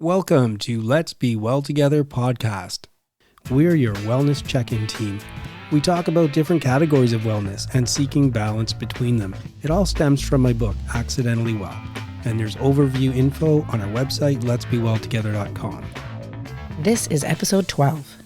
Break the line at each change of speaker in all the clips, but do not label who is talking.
Welcome to Let's Be Well Together podcast. We're your wellness check-in team. We talk about different categories of wellness and seeking balance between them. It all stems from my book, Accidentally Well. And there's overview info on our website, letsbewelltogether.com.
This is episode 12.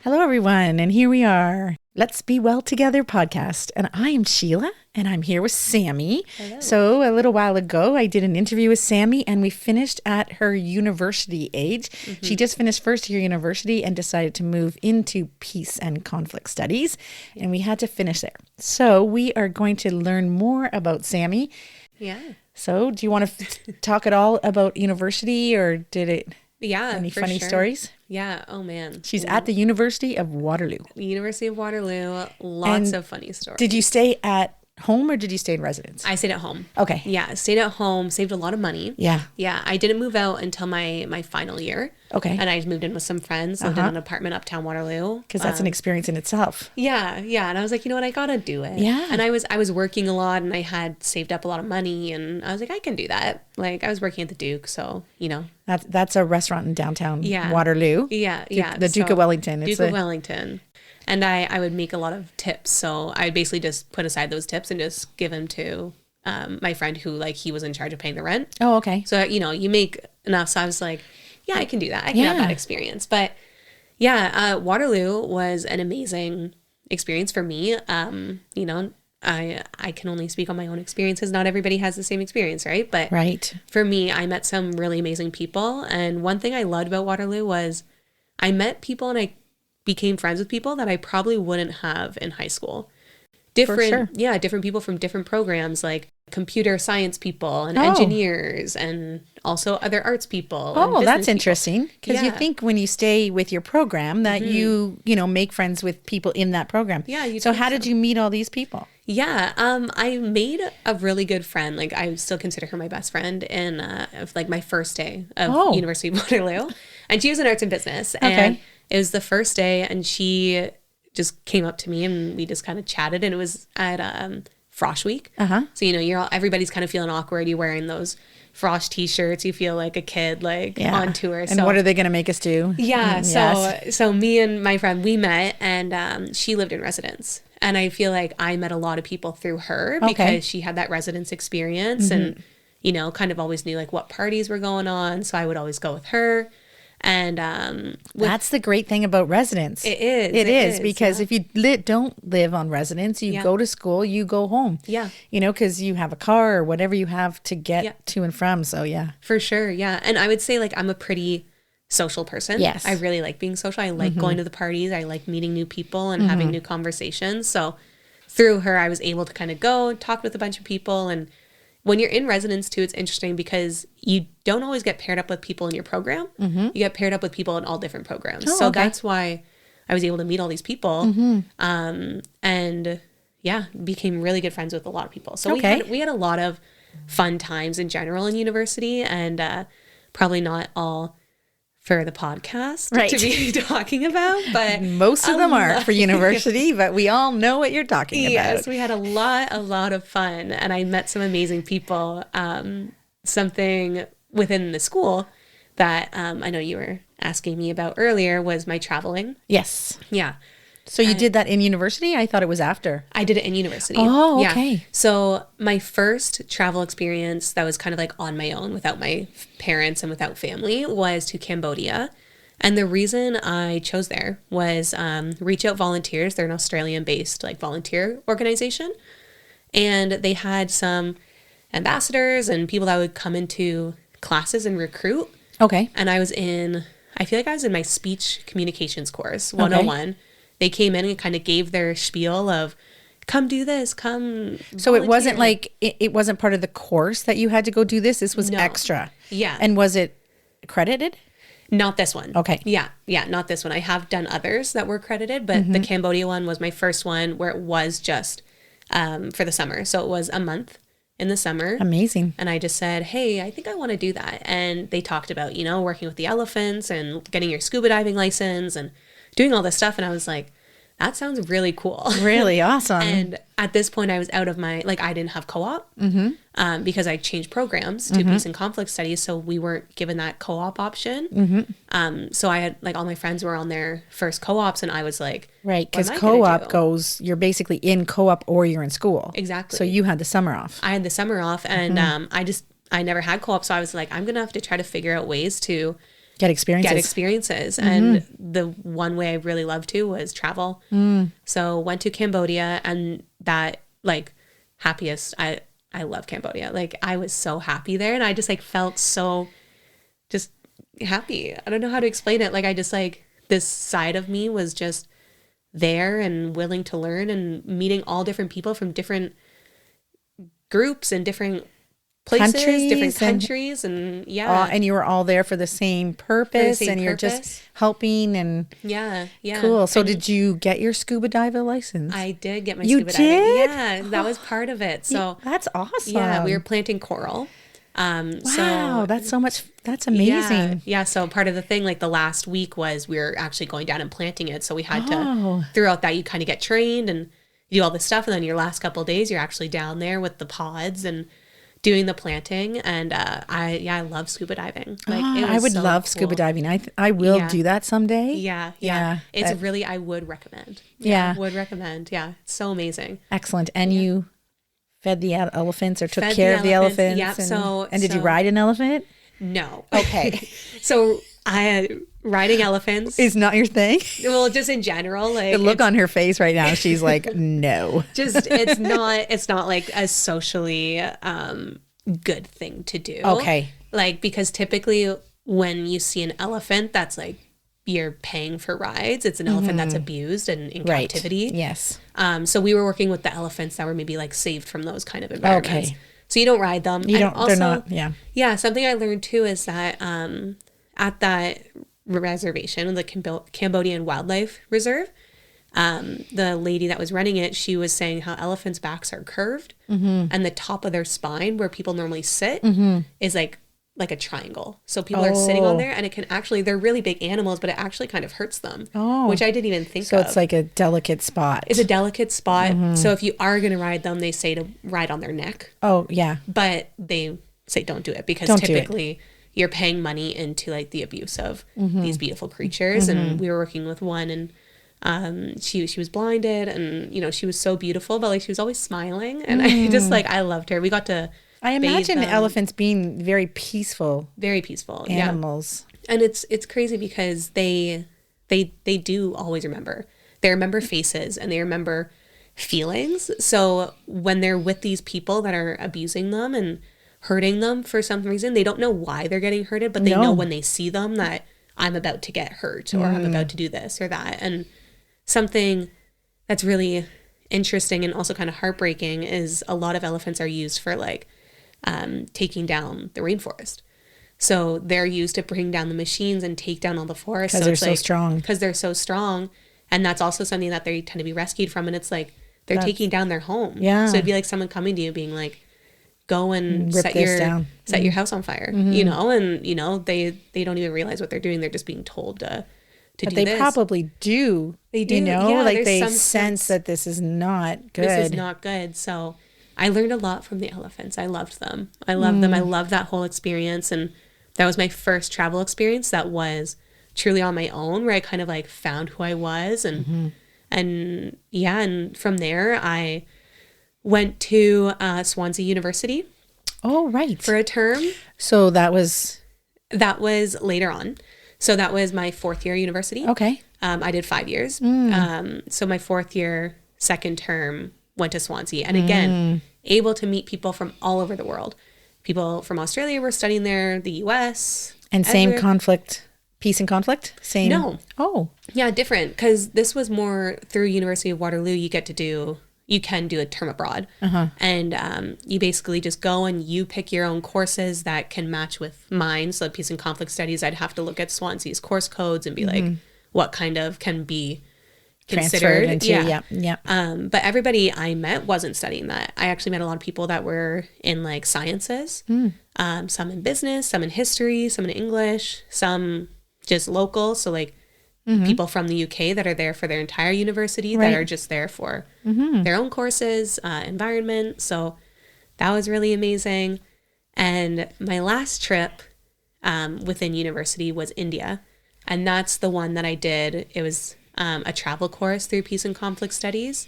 Hello, everyone, and here we are. Let's Be Well Together podcast. And I am Sheila, and I'm here with Sammy.
Hello.
So a little while ago, I did an interview with Sammy, and we finished at her university age. Mm-hmm. She just finished first year university and decided to move into peace and conflict studies, and we had to finish there. So we are going to learn more about Sammy.
Yeah.
So do you want to talk at all about university, or did it...
Yeah.
Any funny stories?
Yeah. Oh, man.
She's at the University of Waterloo.
The University of Waterloo. Lots of funny stories.
Did you stay at home or did you stay in residence?
I stayed at home.
Okay.
Yeah. Stayed at home. Saved a lot of money.
Yeah.
Yeah. I didn't move out until my final year.
Okay.
And I moved in with some friends. Lived in an apartment uptown Waterloo.
Because that's an experience in itself.
Yeah. Yeah. And I was like, you know what? I got to do it.
Yeah.
And I was working a lot and I had saved up a lot of money and I was like, I can do that. Like I was working at the Duke. So, you know.
That's a restaurant in downtown Waterloo.
Yeah. Yeah.
The Duke of Wellington.
Duke of Wellington. And I would make a lot of tips. So I would basically just put aside those tips and just give them to my friend who, like, he was in charge of paying the rent.
Oh, okay.
So, you know, you make enough. So I was like, yeah, I can do that. I can have that experience. But yeah, Waterloo was an amazing experience for me. You know, I can only speak on my own experiences. Not everybody has the same experience, right? But for me, I met some really amazing people. And one thing I loved about Waterloo was I met people and I became friends with people that I probably wouldn't have in high school. Different people from different programs, like computer science people and engineers and also other arts people.
Oh, that's interesting. Because you think when you stay with your program that you make friends with people in that program.
Yeah.
So how did you meet all these people?
Yeah. I made a really good friend. Like I still consider her my best friend in like my first day of University of Waterloo. And she was in arts and business. And it was the first day and she just came up to me and we just kind of chatted, and it was at Frosh Week. So, you know, everybody's kind of feeling awkward. You're wearing those Frosh t-shirts. You feel like a kid, on tour.
And what are they going to make us do?
Yeah. So me and my friend, we met, and she lived in residence. And I feel like I met a lot of people through her because she had that residence experience and, you know, kind of always knew like what parties were going on. So I would always go with her. And
that's the great thing about residence.
It is
because if you don't live on residence, you go to school, you go home.
Yeah.
You know, because you have a car or whatever you have to get to and from. So, yeah.
For sure. Yeah. And I would say like I'm a pretty social person.
Yes.
I really like being social. I like going to the parties. I like meeting new people and having new conversations. So through her, I was able to kind of go talk with a bunch of people. And when you're in residence too, it's interesting because you don't always get paired up with people in your program. You get paired up with people in all different programs. That's why I was able to meet all these people. And yeah, became really good friends with a lot of people. So we had a lot of fun times in general in university, and probably not all for the podcast to be talking about, but
most of them are for university, but we all know what you're talking about.
Yes, we had a lot of fun, and I met some amazing people. Something within the school that I know you were asking me about earlier was my traveling.
Yes.
Yeah.
So you did that in university? I thought it was after.
I did it in university.
Oh, okay.
Yeah. So my first travel experience that was kind of like on my own without my parents and without family was to Cambodia. And the reason I chose there was Reach Out Volunteers. They're an Australian-based like volunteer organization. And they had some ambassadors and people that would come into classes and recruit.
Okay.
And I feel like I was in my speech communications course, 101. They came in and kind of gave their spiel of, come do this, come
So volunteer. It wasn't like, it wasn't part of the course that you had to go do this? This was extra?
Yeah.
And was it accredited?
Not this one.
Okay.
Yeah, not this one. I have done others that were accredited, but the Cambodia one was my first one where it was just for the summer. So it was a month in the summer.
Amazing.
And I just said, hey, I think I want to do that. And they talked about, you know, working with the elephants and getting your scuba diving license and doing all this stuff. And I was like, that sounds really cool.
Really awesome.
And at this point, I was out of my, like, I didn't have co-op because I changed programs to peace and conflict studies. So we weren't given that co-op option. So I had, like, all my friends were on their first co-ops, and I was like,
right, because
what am I gonna
co-op
do?
goes, you're basically in co-op or you're in school.
Exactly.
So you had the summer off.
I had the summer off, and I never had co-op. So I was like, I'm going to have to try to figure out ways to
Get experiences.
And the one way I really loved to was travel. So went to Cambodia, and that, like, happiest, I love Cambodia. Like, I was so happy there, and I just, like, felt so just happy. I don't know how to explain it. Like, I just, like, this side of me was just there and willing to learn, and meeting all different people from different groups and different places, different countries, and
and you were all there for the same purpose, and you're just helping, and cool. So did you get your scuba diver license?
I did get my
you
scuba
did?
diving. Yeah, that was part of it. So
that's awesome.
Yeah, we were planting coral.
Wow, that's so much. That's amazing.
Yeah. So part of the thing, like, the last week was we were actually going down and planting it. So we had to, throughout that, you kind of get trained and do all this stuff, and then your last couple of days, you're actually down there with the pods and doing the planting. And I love scuba diving. Like,
I would love
cool.
scuba diving. I will do that someday.
Yeah. It's really, I would recommend. Would recommend. Yeah. It's so amazing.
Excellent. And you fed the elephants, or took care of the elephants.
Yeah.
And did you ride an elephant?
No.
Okay.
So riding elephants
is not your thing.
Well, just in general, like,
the look on her face right now, she's like, no.
Just it's not like a socially good thing to do.
Okay.
Like, because typically when you see an elephant that's, like, you're paying for rides, it's an elephant that's abused and in captivity.
Yes.
So we were working with the elephants that were maybe, like, saved from those kind of environments. Okay. So you don't ride them.
You don't.
Also,
they're not. Yeah.
Yeah. Something I learned too is that at that reservation, the Cambodian Wildlife Reserve, the lady that was running it, she was saying how elephants' backs are curved, and the top of their spine, where people normally sit, is like a triangle. So people are sitting on there, and it can actually, they're really big animals, but it actually kind of hurts them, which I didn't even think of.
So it's like a delicate spot.
It's a delicate spot. So if you are going to ride them, they say to ride on their neck.
Oh, yeah.
But they say don't do it, because typically you're paying money into, like, the abuse of these beautiful creatures. And we were working with one, and she was blinded, and, you know, she was so beautiful, but, like, she was always smiling, and I just, like, I loved her. We got to
I imagine elephants being very peaceful animals.
Yeah. And it's crazy because they do always remember. They remember faces, and they remember feelings. So when they're with these people that are abusing them and hurting them for some reason, they don't know why they're getting hurted, but they know when they see them that I'm about to get hurt, or I'm about to do this or that. And something that's really interesting and also kind of heartbreaking is a lot of elephants are used for, like, taking down the rainforest. So they're used to bring down the machines and take down all the forests.
Because they're so strong.
Because they're so strong. And that's also something that they tend to be rescued from. And it's like, they're taking down their home.
Yeah.
So it'd be like someone coming to you being like, go and
set
your house on fire, you know? And, you know, they don't even realize what they're doing. They're just being told to do this.
But they probably do. They do. You know,
yeah,
like they sense that this is not good.
This is not good. So I learned a lot from the elephants. I loved them. I loved them. I loved that whole experience. And that was my first travel experience that was truly on my own, where I kind of, like, found who I was. And and from there I went to Swansea University.
Oh, right.
For a term.
So that was
later on. So that was my fourth year university.
Okay.
I did 5 years. So my fourth year, second term, went to Swansea. And again, able to meet people from all over the world. People from Australia were studying there, the US.
And same conflict, peace and conflict? Same?
No.
Oh.
Yeah, different. Because this was more through University of Waterloo, you can do a term abroad. And you basically just go and you pick your own courses that can match with mine. So peace and conflict studies, I'd have to look at Swansea's course codes and be like, what kind of can be considered
into,
but everybody I met wasn't studying that. I actually met a lot of people that were in, like, sciences, some in business, some in history, some in English, some just local. So, like, people from the UK that are there for their entire university that are just there for their own courses, environment. So that was really amazing. And my last trip within university was India. And that's the one that I did. It was a travel course through Peace and Conflict Studies.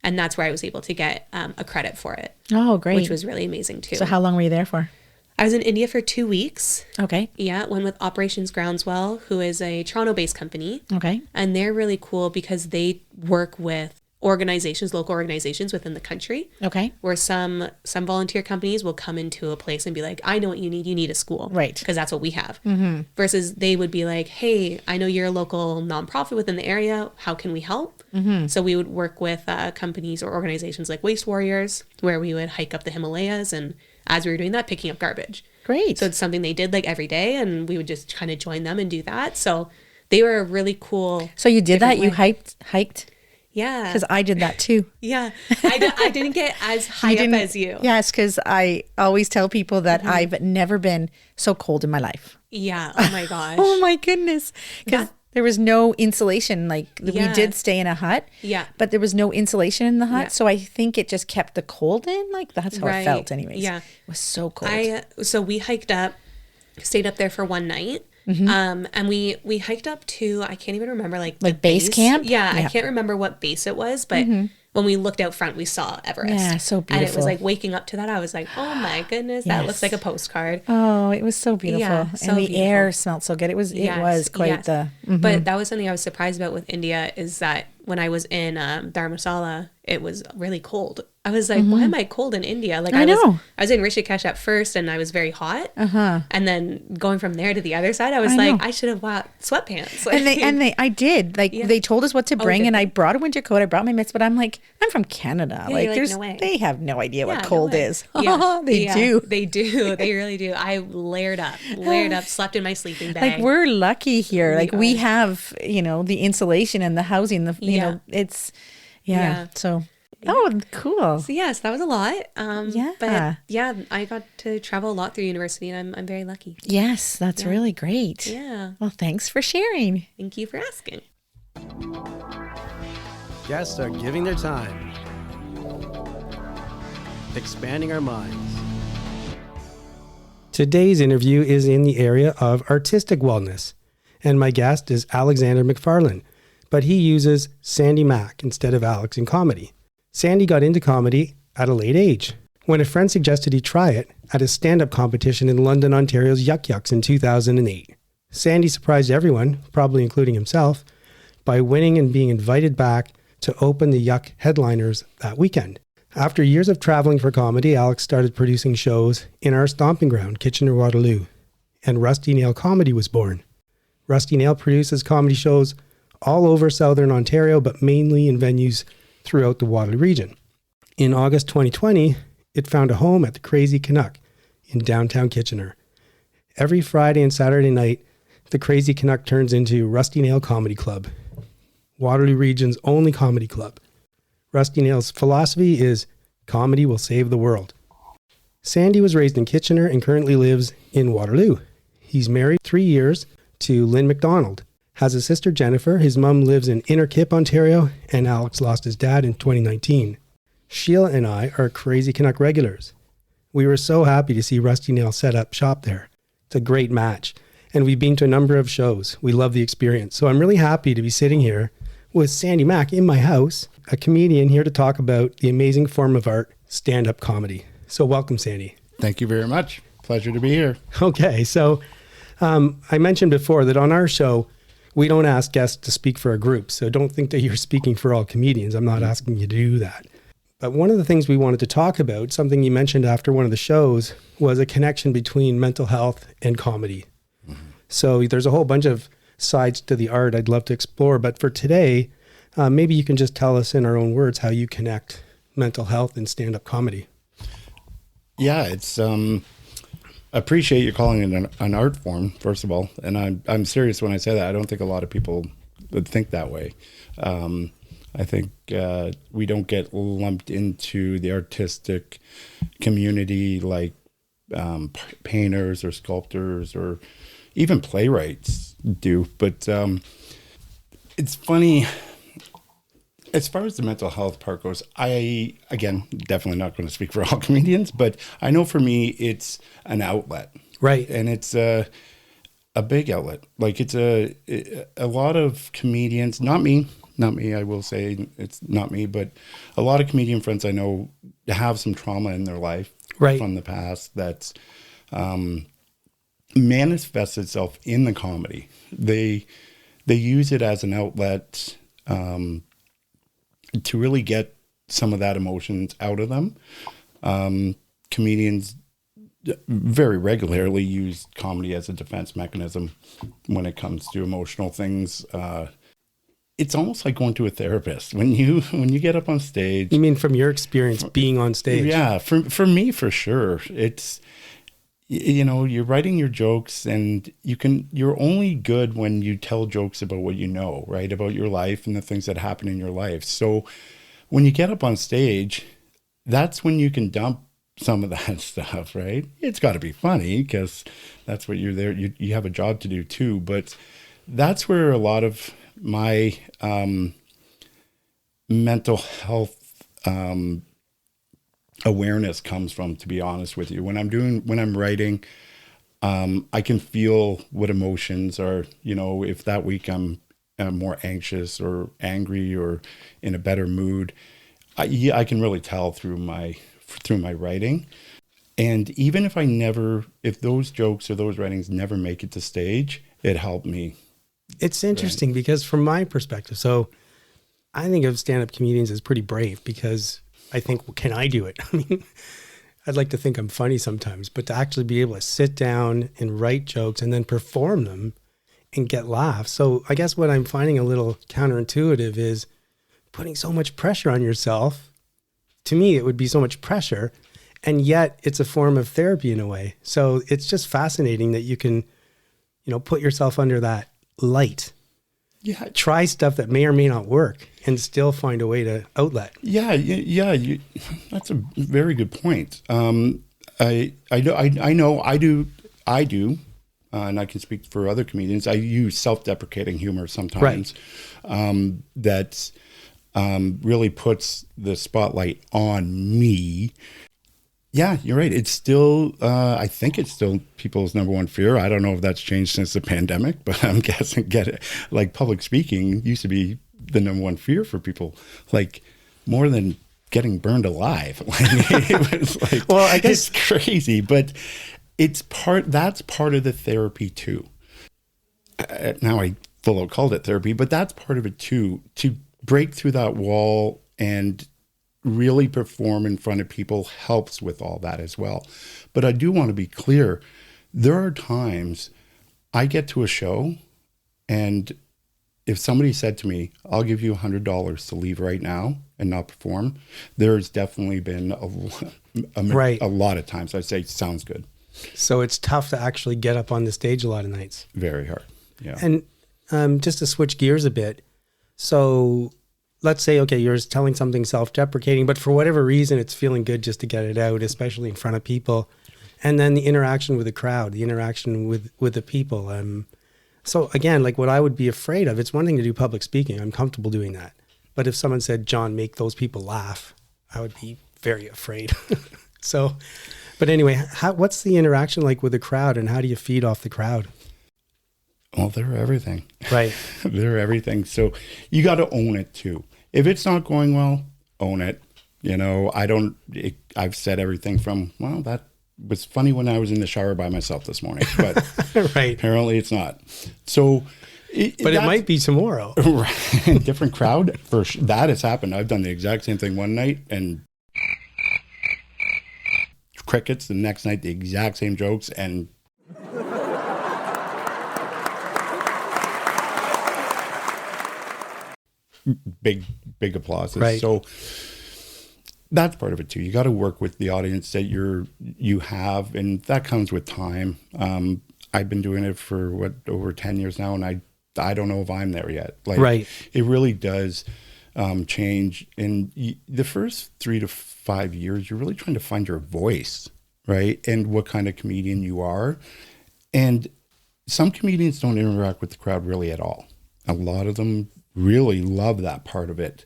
And that's where I was able to get a credit for it.
Oh, great.
Which was really amazing too.
So how long were you there for?
I was in India for 2 weeks.
Okay.
Yeah, went with Operations Groundswell, who is a Toronto-based company.
Okay.
And they're really cool because they work with organizations, local organizations within the country.
Okay.
Where some volunteer companies will come into a place and be like, I know what you need a school.
Right.
Because that's what we have. Mm-hmm. Versus they would be like, hey, I know you're a local nonprofit within the area. How can we help? Mm-hmm. So we would work with companies or organizations like Waste Warriors, where we would hike up the Himalayas, and as we were doing that, picking up garbage.
Great.
So it's something they did like every day, and we would just kind of join them and do that. So they were a really cool.
So you did that?
way.
You hiked?
Yeah.
Because I did that too.
Yeah. I didn't get as high up as you.
Yes, because I always tell people that I've never been so cold in my life.
Yeah. Oh my gosh.
Oh my goodness. Because there was no insulation. Like we did stay in a hut.
Yeah.
But there was no insulation in the hut.
Yeah.
So I think it just kept the cold in. Like that's how it felt anyways.
Yeah.
It was so cold.
So we hiked up, stayed up there for one night. And we hiked up to, I can't even remember, like
base camp?
Yeah, I can't remember what base it was, but when we looked out front, we saw Everest.
Yeah, so beautiful.
And it was like waking up to that, I was like, oh my goodness, that looks like a postcard.
Oh, it was so beautiful.
Yeah, so
and the
beautiful.
air smelled so good. It was quite the...
But that was something I was surprised about with India, is that when I was in Dharamsala, it was really cold. I was like, why am I cold in India? Like I was in Rishikesh at first, and I was very hot. And then going from there to the other side, I was I should have bought sweatpants. Like,
I did. Like they told us what to bring, and I brought a winter coat. I brought my mitts, but I'm like, I'm from Canada.
Yeah,
like
no way.
They have no idea what cold is.
Yeah.
They do.
They do. They really do. I layered up, slept in my sleeping bag.
Like we're lucky here. We have, the insulation and the housing, you know, it's, so. Oh, cool.
So yes, that was a lot.
Yeah.
But yeah, I got to travel a lot through university, and I'm very lucky.
Yes, that's really great.
Yeah.
Well, thanks for sharing.
Thank you for asking.
Guests are giving their time, expanding our minds. Today's interview is in the area of artistic wellness, and my guest is Alexander MacFarlane, but he uses Sandy Mac instead of Alex in comedy. Sandy got into comedy at a late age, when a friend suggested he try it at a stand-up competition in London, Ontario's Yuck Yucks in 2008. Sandy surprised everyone, probably including himself, by winning and being invited back to open the Yuck headliners that weekend. After years of traveling for comedy, Alex started producing shows in our stomping ground, Kitchener-Waterloo, and Rusty Nail Comedy was born. Rusty Nail produces comedy shows all over Southern Ontario, but mainly in venues throughout the Waterloo region. In August 2020, it found a home at the Crazy Canuck in downtown Kitchener. Every Friday and Saturday night, the Crazy Canuck turns into Rusty Nail Comedy Club, Waterloo region's only comedy club. Rusty Nail's philosophy is comedy will save the world. Sandy was raised in Kitchener and currently lives in Waterloo. He's married 3 years to Lynn McDonald, has a sister Jennifer. His mom lives in Inner Kip, Ontario, and Alex lost his dad in 2019. Sheila and I are Crazy Canuck regulars. We were so happy to see Rusty Nail set up shop there. It's a great match, and we've been to a number of shows. We love the experience. So I'm really happy to be sitting here with Sandy Mac in my house, a comedian here to talk about the amazing form of art, stand-up comedy. So welcome, Sandy.
Thank you very much. Pleasure to be here.
Okay, so I mentioned before that on our show, we don't ask guests to speak for a group, so don't think that you're speaking for all comedians. I'm not asking you to do that. But one of the things we wanted to talk about, something you mentioned after one of the shows, was a connection between mental health and comedy. Mm-hmm. So there's a whole bunch of sides to the art I'd love to explore. But for today, maybe you can just tell us in our own words how you connect mental health and stand-up comedy.
Yeah, it's... appreciate you calling it an art form, first of all. And I'm serious when I say that. I don't think a lot of people would think that way. I think we don't get lumped into the artistic community like painters or sculptors or even playwrights do. But It's funny. As far as the mental health part goes, again, definitely not going to speak for all comedians, but I know for me, it's an outlet.
Right.
And it's a big outlet. Like it's a lot of comedians, not me, I will say it's not me, but a lot of comedian friends I know have some trauma in their life from the past that's manifests itself in the comedy. They use it as an outlet to really get some of that emotions out of them. Comedians very regularly use comedy as a defense mechanism when it comes to emotional things. It's almost like going to a therapist when you get up on stage.
You mean from your experience being on stage?
Yeah, for me, for sure. It's, you're writing your jokes and you're only good when you tell jokes about what you know, right? About your life and the things that happen in your life. So when you get up on stage, that's when you can dump some of that stuff, right? It's got to be funny because that's what you're there. You have a job to do too, but that's where a lot of my mental health awareness comes from, to be honest with you. When I'm writing, I can feel what emotions are, if that week I'm more anxious or angry or in a better mood. I can really tell through my writing. And even if those jokes or those writings never make it to stage, it helped me.
It's interesting because from my perspective, so I think of stand-up comedians as pretty brave because I think, well, can I do it? I mean, I'd like to think I'm funny sometimes, but to actually be able to sit down and write jokes and then perform them and get laughs. So I guess what I'm finding a little counterintuitive is putting so much pressure on yourself. To me, it would be so much pressure, and yet it's a form of therapy in a way. So it's just fascinating that you can, put yourself under that light.
Yeah.
Try stuff that may or may not work and still find a way to outlet.
Yeah. That's a very good point. I know I do, and I can speak for other comedians. I use self-deprecating humor sometimes. That really puts the spotlight on me. Yeah, you're right. It's still, I think it's still people's number one fear. I don't know if that's changed since the pandemic, but I'm guessing like public speaking used to be the number one fear for people, like more than getting burned alive. It was like, well, I guess it's crazy, but that's part of the therapy too. Now I full out called it therapy, but that's part of it too, to break through that wall and really perform in front of people helps with all that as well. But I do want to be clear. There are times I get to a show and if somebody said to me, I'll give you $100 to leave right now and not perform, there's definitely been a lot of times I say, sounds good.
So it's tough to actually get up on the stage a lot of nights.
Very hard. Yeah.
And just to switch gears a bit. So let's say, okay, you're telling something self-deprecating, but for whatever reason, it's feeling good just to get it out, especially in front of people. And then the interaction with the crowd, the interaction with the people. So again, like what I would be afraid of, it's one thing to do public speaking. I'm comfortable doing that. But if someone said, John, make those people laugh, I would be very afraid. So, but anyway, what's the interaction like with the crowd and how do you feed off the crowd?
Well, they're everything.
Right.
They're everything. So you got to own it too. If it's not going well, own it. I've said everything from, well, that was funny when I was in the shower by myself this morning, but
right.
Apparently it's not. So,
it might be tomorrow.
Right. Different crowd. That has happened. I've done the exact same thing one night and crickets. The next night, the exact same jokes and big applauses.
Right.
So that's part of it too. You got to work with the audience that you have, and that comes with time. I've been doing it for over 10 years now, and I don't know if I'm there yet.
Right.
It really does change. In the first 3 to 5 years, you're really trying to find your voice, right? And what kind of comedian you are. And some comedians don't interact with the crowd really at all. A lot of them really love that part of it.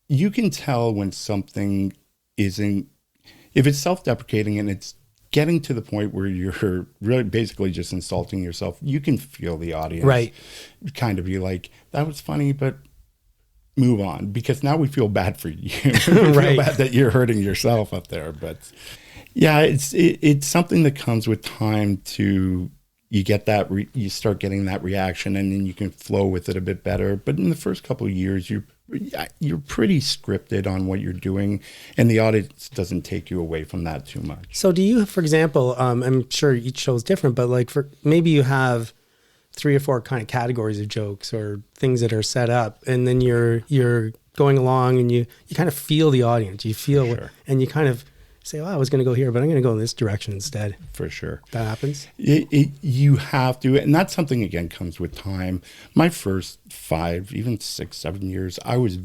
You can tell when something isn't, if it's self-deprecating and it's getting to the point where you're really basically just insulting yourself, you can feel the audience kind of be like, that was funny, but move on, because now we feel bad for you. We feel bad that you're hurting yourself up there. But yeah, it's something that comes with time to, you get that, you start getting that reaction, and then you can flow with it a bit better. But in the first couple of years, you're pretty scripted on what you're doing, and the audience doesn't take you away from that too much.
So do you, for example, I'm sure each show is different, but like for maybe you have 3 or 4 kind of categories of jokes or things that are set up, and then you're going along and you kind of feel the audience, you feel, and you kind of say, oh, I was going to go here, but I'm going to go in this direction instead.
For sure.
That happens.
You have to, and that's something, again, comes with time. My first 5, even 6, 7 years, I was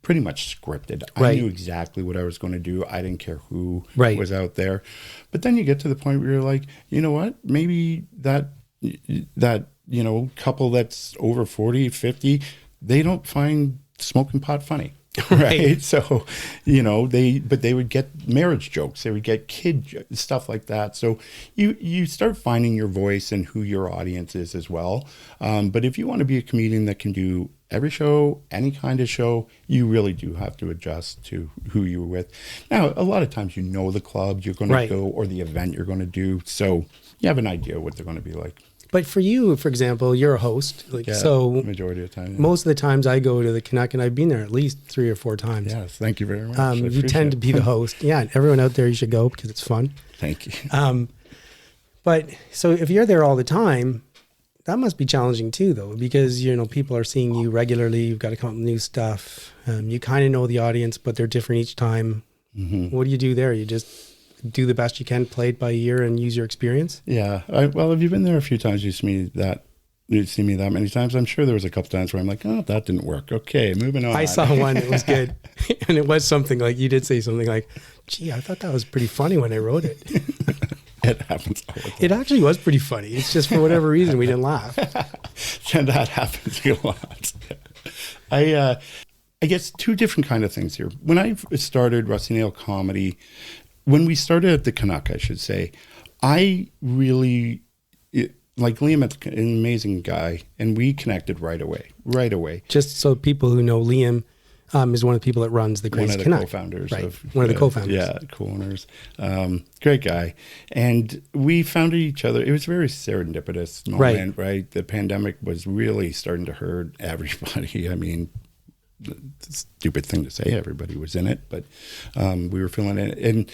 pretty much scripted. I knew exactly what I was going to do. I didn't care who was out there. But then you get to the point where you're like, you know what, maybe that couple that's over 40, 50, they don't find smoking pot funny. Right. So, they would get marriage jokes, they would get stuff like that. So you start finding your voice and who your audience is as well. But if you want to be a comedian that can do every show, any kind of show, you really do have to adjust to who you're with. Now, a lot of times, the club you're going to go or the event you're going to do. So you have an idea what they're going to be like.
But for you, for example, you're a host. So
majority of the time. Yeah.
Most of the times I go to the Canuck, and I've been there at least 3 or 4 times.
Yes, thank you very much.
You tend to be the host. Yeah, and everyone out there, you should go because it's fun.
Thank you.
But so if you're there all the time, that must be challenging too, though, because, people are seeing you regularly. You've got to come up with new stuff. You kind of know the audience, but they're different each time. Mm-hmm. What do you do there? You just do the best you can, play it by ear, and use your experience?
Yeah. Well, if you've been there a few times, you've seen me that many times. I'm sure there was a couple times where I'm like, oh, that didn't work. Okay, moving on.
I saw one that was good. And it was something like, you did say something like, gee, I thought that was pretty funny when I wrote it.
It happens all the time.
It actually was pretty funny. It's just for whatever reason we didn't laugh.
And that happens a lot. I guess 2 different kind of things here. When I started Rusty Nail Comedy, when we started at the Canuck, I should say, I really, like Liam, an amazing guy, and we connected right away.
Just so people who know, Liam is one of the people that runs the Crazy Canuck.
One of the co-founders.
Right. One of the co-founders.
Yeah, co-owners. Great guy. And we found each other. It was a very serendipitous moment, right? The pandemic was really starting to hurt everybody. I mean, stupid thing to say, everybody was in it, but we were feeling it. And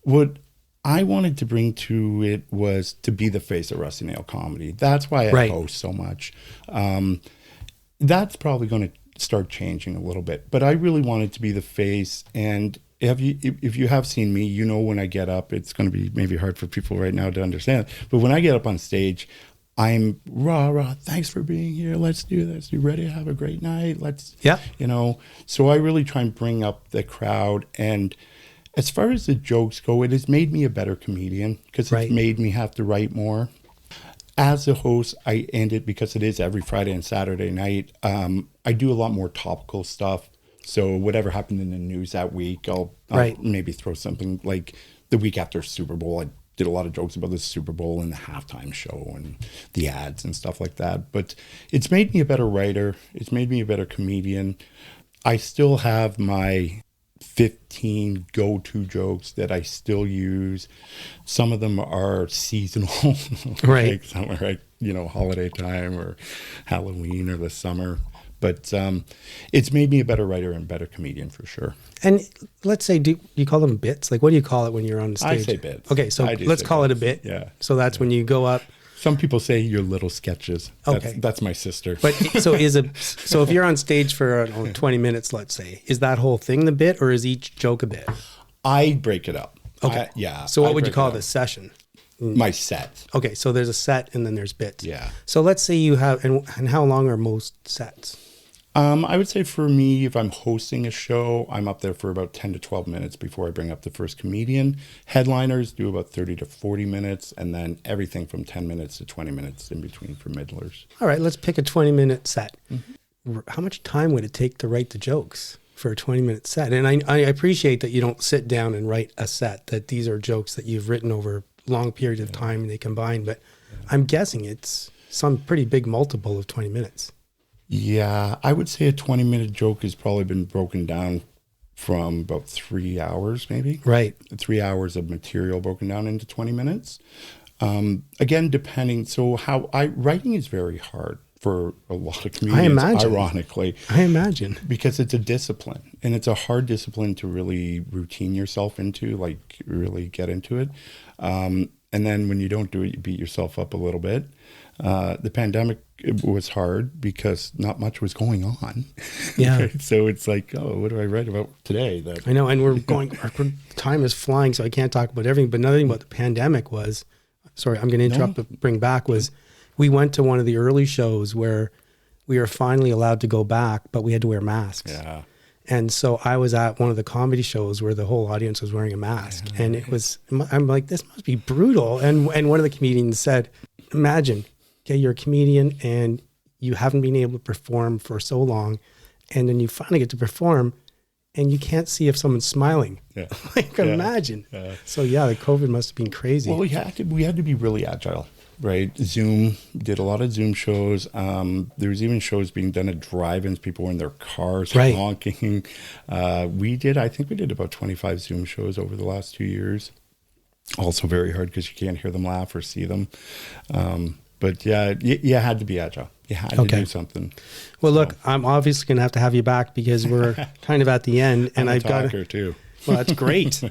what I wanted to bring to it was to be the face of Rusty Nail Comedy. That's why I host so much. That's probably going to start changing a little bit, but I really wanted to be the face. And if you have seen me, when I get up, it's going to be maybe hard for people right now to understand, but when I get up on stage, I'm rah, thanks for being here. Let's do this. You ready to have a great night? So I really try and bring up the crowd. And as far as the jokes go, it has made me a better comedian because it's made me have to write more. As a host, I end it because it is every Friday and Saturday night. I do a lot more topical stuff. So whatever happened in the news that week, I'll maybe throw something like the week after Super Bowl. I did a lot of jokes about the Super Bowl and the halftime show and the ads and stuff like that. But it's made me a better writer. It's made me a better comedian. I still have my 15 go-to jokes that I still use. Some of them are seasonal. Like some are like, holiday time or Halloween or the summer. But it's made me a better writer and better comedian for sure. And
let's say, do you call them bits? Like, what do you call it when you're on the stage?
I say bits.
Okay, so let's call it a bit.
Yeah.
So that's when you go up.
Some people say your little sketches. That's my sister.
But so if you're on stage for 20 minutes, let's say, is that whole thing the bit, or is each joke a bit?
I break it up.
Okay. So what would you call this session?
My set.
Okay, so there's a set and then there's bits.
Yeah.
So let's say you have, and how long are most sets?
I would say for me, if I'm hosting a show, I'm up there for about 10 to 12 minutes before I bring up the first comedian. Headliners do about 30 to 40 minutes, and then everything from 10 minutes to 20 minutes in between for middlers.
All right, let's pick a 20-minute set. Mm-hmm. how much time would it take to write the jokes for a 20-minute set? And I appreciate that you don't sit down and write a set, that these are jokes that you've written over long periods of time and they combine, but I'm guessing it's some pretty big multiple of 20 minutes.
Yeah, I would say a 20-minute joke has probably been broken down from about 3 hours, maybe.
Right.
3 hours of material broken down into 20 minutes. Again, depending. So writing is very hard for a lot of comedians,
I imagine.
ironically.
I imagine.
Because it's a discipline, and it's a hard discipline to really routine yourself into, like really get into it. And then when you don't do it, you beat yourself up a little bit. The pandemic was hard because not much was going on.
Yeah.
So it's like, oh, what do I write about today?
I know, and time is flying, so I can't talk about everything. But another thing about the pandemic was, sorry, I'm going to interrupt, but bring back was, we went to one of the early shows where we were finally allowed to go back, but we had to wear masks.
Yeah.
And so I was at one of the comedy shows where the whole audience was wearing a mask, and it was, I'm like, this must be brutal. And one of the comedians said, imagine, okay, you're a comedian and you haven't been able to perform for so long, and then you finally get to perform and you can't see if someone's smiling.
Yeah.
Imagine.
Yeah.
So yeah, the COVID must have been crazy.
Well, we had to be really agile, right? Zoom, did a lot of Zoom shows. There was even shows being done at drive-ins. People were in their cars honking. I think we did about 25 Zoom shows over the last 2 years. Also very hard because you can't hear them laugh or see them. But yeah, you had to be agile. You had to do something.
Well, look, I'm obviously going to have you back because we're kind of at the end, and I've got
too.
Well, that's great.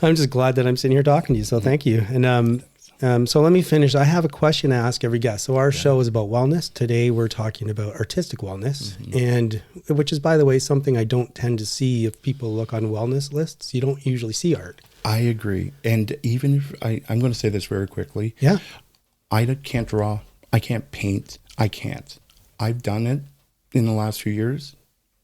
I'm just glad that I'm sitting here talking to you. So thank you. And so let me finish. I have a question to ask every guest. So our show is about wellness. Today we're talking about artistic wellness, and which is, by the way, something I don't tend to see if people look on wellness lists. You don't usually see art.
I agree. And even if I'm going to say this very quickly.
Yeah.
I can't draw. I can't paint. I can't. I've done it in the last few years,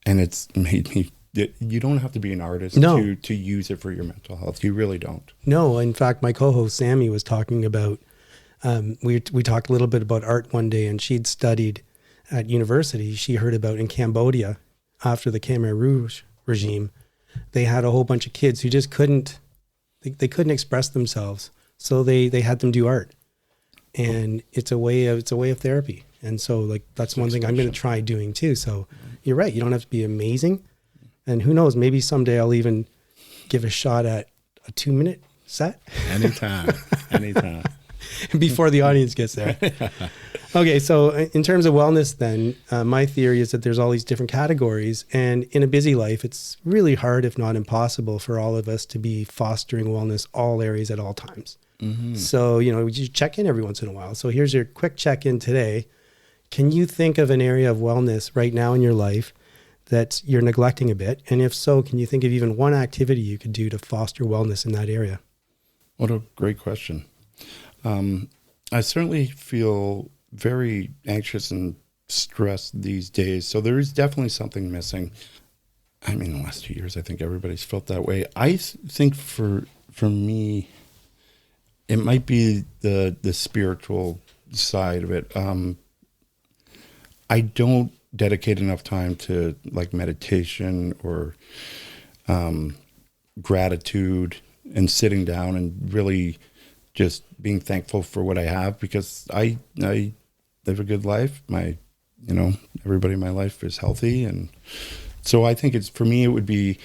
and it's made me. You don't have to be an artist to use it for your mental health. You really don't. No,
in fact, my co-host Sammy was talking about. We talked a little bit about art one day, and she'd studied at university. She heard about in Cambodia after the Khmer Rouge regime, they had a whole bunch of kids who just couldn't. They couldn't express themselves, so they had them do art. And it's a way of therapy. And so like, that's one thing I'm going to try doing too. So you're right. You don't have to be amazing. And who knows, maybe someday I'll even give a shot at a 2-minute set.
Anytime.
Before the audience gets there. Okay. So in terms of wellness then, my theory is that there's all these different categories, and in a busy life, it's really hard, if not impossible, for all of us to be fostering wellness all areas at all times. Mm-hmm. So, you check in every once in a while. So here's your quick check-in today. Can you think of an area of wellness right now in your life that you're neglecting a bit? And if so, can you think of even one activity you could do to foster wellness in that area?
What a great question. I certainly feel very anxious and stressed these days. So there is definitely something missing. I mean, the last 2 years, I think everybody's felt that way. I think for me, it might be the spiritual side of it. I don't dedicate enough time to like meditation or gratitude and sitting down and really just being thankful for what I have, because I live a good life. Everybody in my life is healthy. And so I think for me, it would be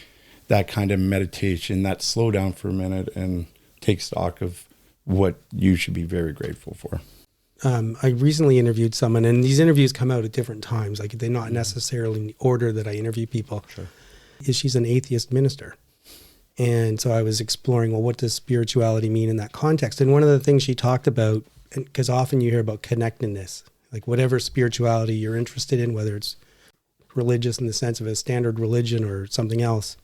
that kind of meditation, that slow down for a minute and take stock of what you should be very grateful for.
I recently interviewed someone, and these interviews come out at different times. Like they're not necessarily in the order that I interview people.
Sure.
She's an atheist minister. And so I was exploring, well, what does spirituality mean in that context? And one of the things she talked about, because often you hear about connectedness, like whatever spirituality you're interested in, whether it's religious in the sense of a standard religion or something else,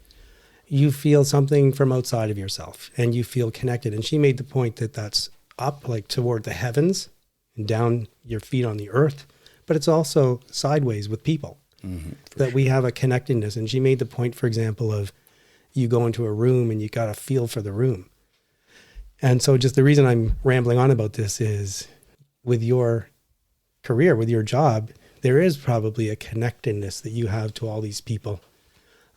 you feel something from outside of yourself and you feel connected. And she made the point that that's up like toward the heavens and down your feet on the earth, but it's also sideways with people, that we have a connectedness. And she made the point, for example, of you go into a room and you got a feel for the room. And so just the reason I'm rambling on about this is with your career, with your job, there is probably a connectedness that you have to all these people,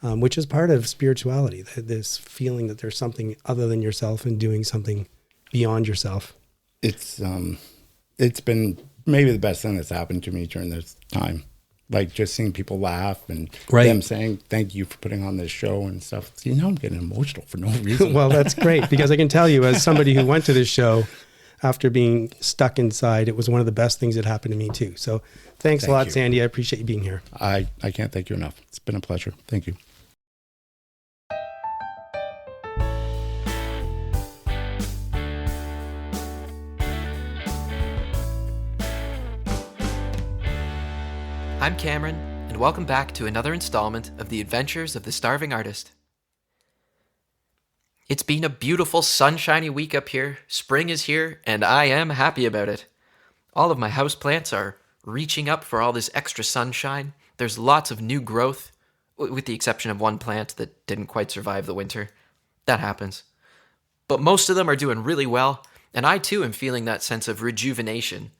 which is part of spirituality, this feeling that there's something other than yourself and doing something beyond yourself. It's
been maybe the best thing that's happened to me during this time. Like just seeing people laugh and
Right.
them saying, thank you for putting on this show and stuff. You know, I'm getting emotional for no reason.
Well, that's great, because I can tell you, as somebody who went to this show after being stuck inside, it was one of the best things that happened to me too. So thanks a lot,
you.
Sandy. I appreciate you being here.
I can't thank you enough. It's been a pleasure. Thank you.
I'm Cameron, and welcome back to another installment of The Adventures of the Starving Artist. It's been a beautiful, sunshiny week up here. Spring is here, and I am happy about it. All of my houseplants are reaching up for all this extra sunshine. There's lots of new growth, with the exception of one plant that didn't quite survive the winter. That happens. But most of them are doing really well, and I too am feeling that sense of rejuvenation.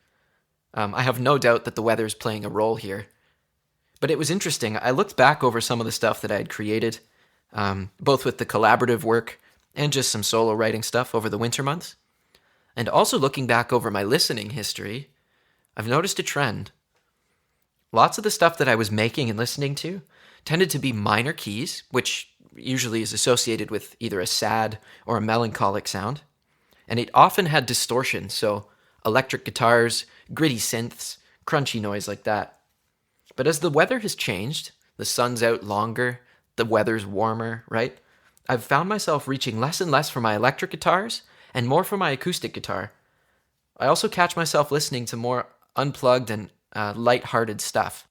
I have no doubt that the weather is playing a role here. But it was interesting. I looked back over some of the stuff that I had created, both with the collaborative work and just some solo writing stuff over the winter months. And also looking back over my listening history, I've noticed a trend. Lots of the stuff that I was making and listening to tended to be minor keys, which usually is associated with either a sad or a melancholic sound. And it often had distortion, so electric guitars, gritty synths, crunchy noise like that. But as the weather has changed, the sun's out longer, the weather's warmer, right? I've found myself reaching less and less for my electric guitars and more for my acoustic guitar. I also catch myself listening to more unplugged and light-hearted stuff.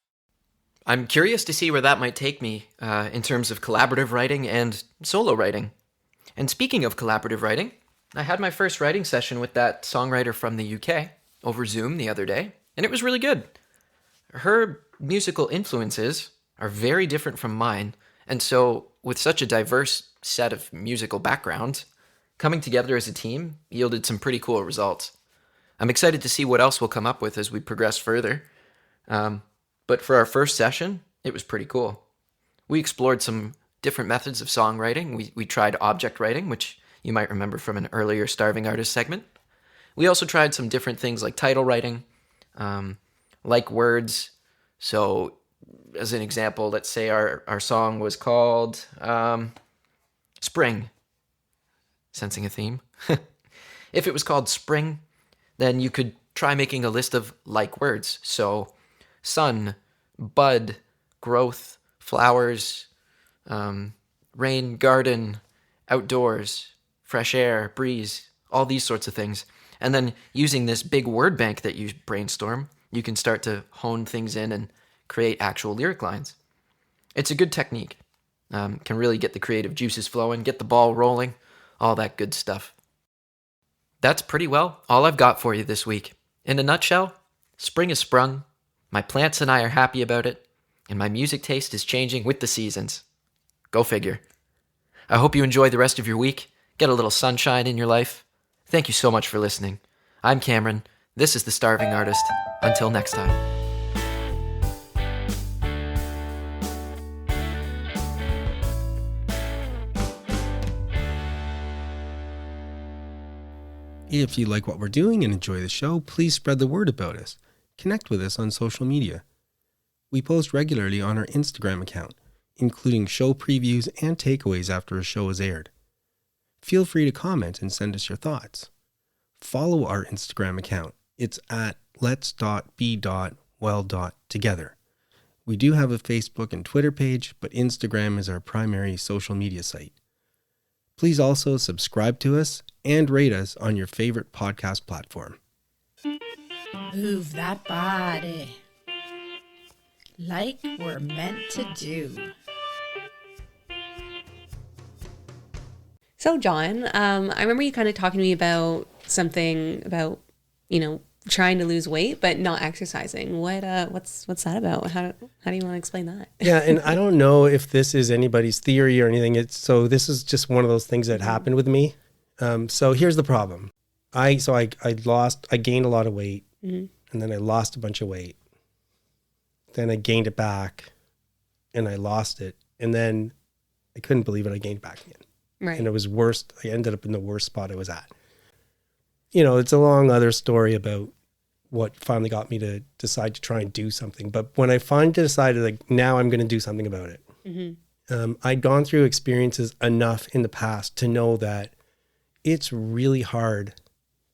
I'm curious to see where that might take me in terms of collaborative writing and solo writing. And speaking of collaborative writing, I had my first writing session with that songwriter from the UK over Zoom the other day, and it was really good. Her musical influences are very different from mine, and so with such a diverse set of musical backgrounds, coming together as a team yielded some pretty cool results. I'm excited to see what else we'll come up with as we progress further. But for our first session, it was pretty cool. We explored some different methods of songwriting. We tried object writing, which you might remember from an earlier Starving Artist segment. We also tried some different things like title writing, like words. So as an example, let's say our song was called Spring. Sensing a theme? If it was called Spring, then you could try making a list of like words. So sun, bud, growth, flowers, rain, garden, outdoors, fresh air, breeze, all these sorts of things. And then using this big word bank that you brainstorm, you can start to hone things in and create actual lyric lines. It's a good technique. Can really get the creative juices flowing, get the ball rolling, all that good stuff. That's pretty well all I've got for you this week. In a nutshell, spring is sprung, my plants and I are happy about it, and my music taste is changing with the seasons. Go figure. I hope you enjoy the rest of your week, get a little sunshine in your life. Thank you so much for listening. I'm Cameron. This is The Starving Artist. Until next time.
If you like what we're doing and enjoy the show, please spread the word about us. Connect with us on social media. We post regularly on our Instagram account, including show previews and takeaways after a show is aired. Feel free to comment and send us your thoughts. Follow our Instagram account. It's at lets.be.well.together. We do have a Facebook and Twitter page, but Instagram is our primary social media site. Please also subscribe to us and rate us on your favorite podcast platform.
Move that body like we're meant to do.
So, John, I remember you kind of talking to me about something about, trying to lose weight but not exercising. What's that about? How do you want to explain that?
Yeah, and I don't know if this is anybody's theory or anything. This is just one of those things that happened with me. So here's the problem. I gained a lot of weight, and then I lost a bunch of weight. then I gained it back and I lost it. And then I couldn't believe it. I gained it back again.
Right.
And it was worse. I ended up in the worst spot I was at. You know, it's a long other story about what finally got me to decide to try and do something. But when I finally decided, like, now I'm going to do something about it, I'd gone through experiences enough in the past to know that it's really hard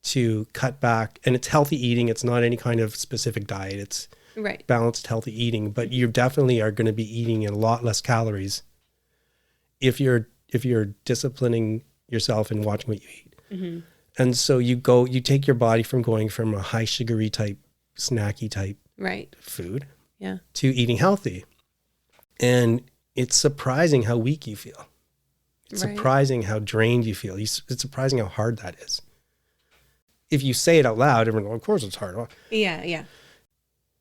to cut back. And it's healthy eating. It's not any kind of specific diet. It's
Right.
balanced, healthy eating. But you definitely are going to be eating a lot less calories if you're disciplining yourself and watching what you eat. And so you take your body from going from a high sugary type, snacky type
Right.
food
Yeah.
to eating healthy. And it's surprising how weak you feel. It's
Right.
surprising how drained you feel. It's surprising how hard that is. If you say it out loud, everyone goes, of course it's hard.
Yeah. Yeah.